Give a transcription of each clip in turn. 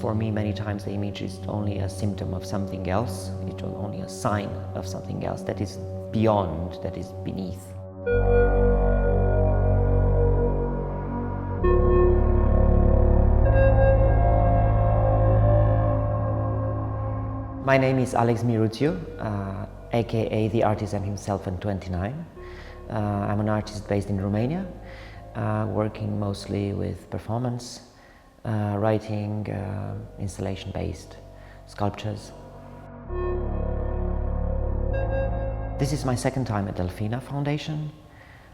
for me, many times the image is only a symptom of something else. It's only a sign of something else that is beyond, that is beneath. My name is Alex Miruțiu, aka The Artisan himself and 29. I'm an artist based in Romania, working mostly with performance, writing, installation-based sculptures. This is my second time at Delfina Foundation.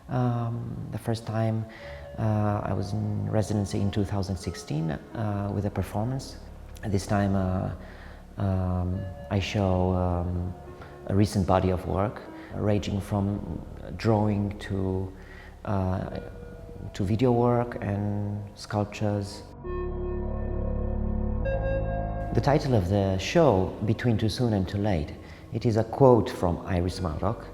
The first time I was in residency in 2016 with a performance. This time I show a recent body of work, ranging from drawing to video work and sculptures. The title of the show, Between Too Soon and Too Late, it is a quote from Iris Murdoch.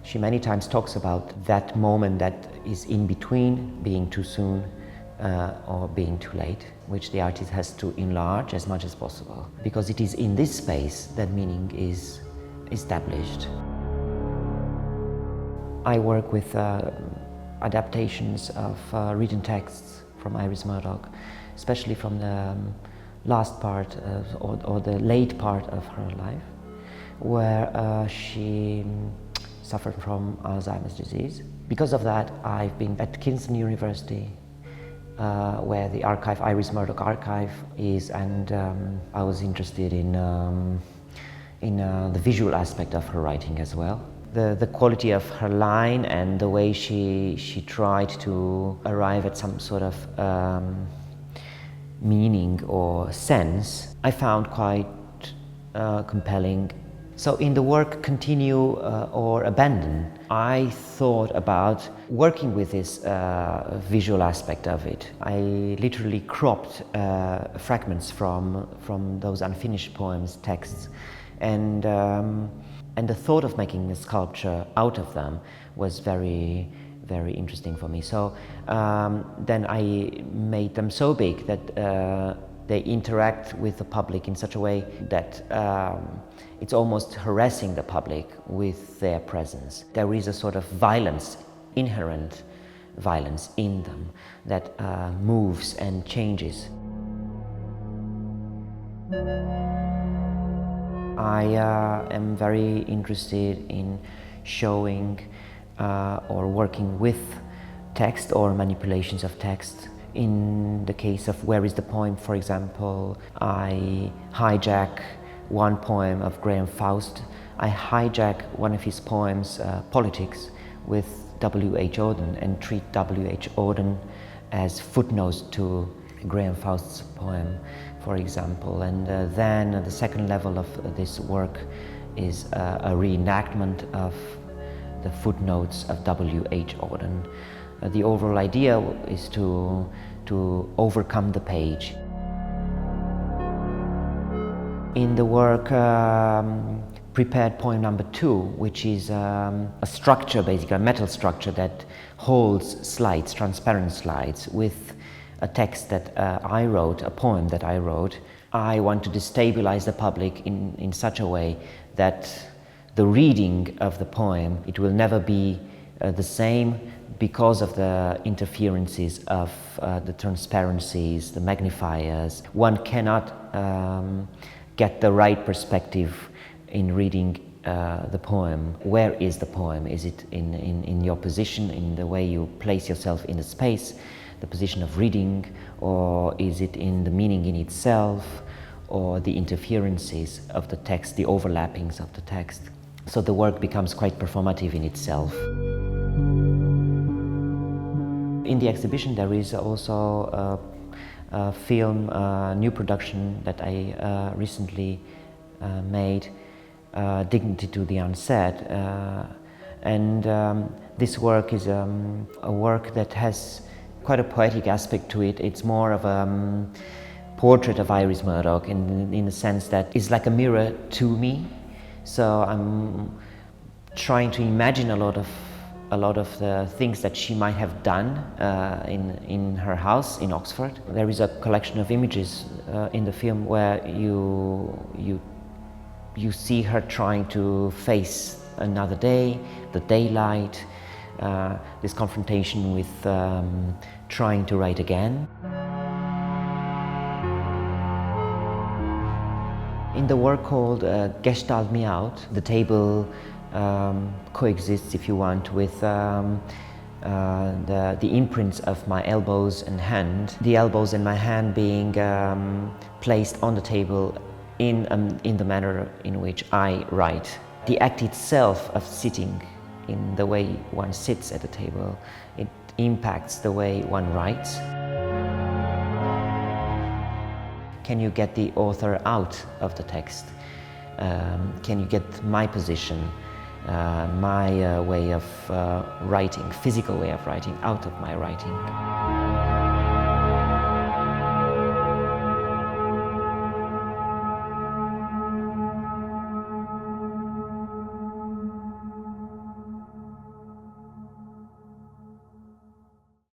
She many times talks about that moment that is in between being too soon or being too late, which the artist has to enlarge as much as possible, because it is in this space that meaning is established. I work with adaptations of written texts from Iris Murdoch, especially from the last part or the late part of her life, where she suffered from Alzheimer's disease. Because of that, I've been at Kingston University, where the archive, Iris Murdoch Archive, is, and I was interested in the visual aspect of her writing as well. The quality of her line and the way she tried to arrive at some sort of meaning or sense, I found quite compelling. So in the work Continue or Abandon, I thought about working with this visual aspect of it. I literally cropped fragments from those unfinished poems, texts, and the thought of making a sculpture out of them was very, very interesting for me. So then I made them so big that they interact with the public in such a way that it's almost harassing the public with their presence. There is a sort of violence, inherent violence in them that moves and changes. I am very interested in showing or working with text or manipulations of text. In the case of Where is the Poem, for example, I hijack one poem of Graham Faust. I hijack one of his poems, Politics, with W.H. Auden, and treat W.H. Auden as footnotes to Graham Faust's poem, for example. And then the second level of this work is a reenactment of the footnotes of W.H. Auden. The overall idea is to overcome the page. In the work Prepared Poem number 2, which is a structure, basically a metal structure that holds slides, transparent slides, with a text that I wrote, a poem that I wrote, I want to destabilize the public in such a way that the reading of the poem, it will never be the same because of the interferences of the transparencies, the magnifiers. One cannot get the right perspective in reading the poem. Where is the poem? Is it in your position, in the way you place yourself in the space, the position of reading, or is it in the meaning in itself, or the interferences of the text, the overlappings of the text? So the work becomes quite performative in itself. In the exhibition there is also a film, new production that I recently made, Dignity to the Unsaid. And this work is a work that has quite a poetic aspect to it. It's more of a portrait of Iris Murdoch in the sense that it's like a mirror to me. So I'm trying to imagine a lot of a lot of the things that she might have done in her house in Oxford. There is a collection of images in the film where you see her trying to face another day, the daylight, this confrontation with trying to write again. In the work called Gestalt Me Out, the table coexists, if you want, with the imprints of my elbows and hand. The elbows and my hand being placed on the table in the manner in which I write. The act itself of sitting, in the way one sits at the table, it impacts the way one writes. Can you get the author out of the text? Can you get my position, my way of writing, physical way of writing, out of my writing?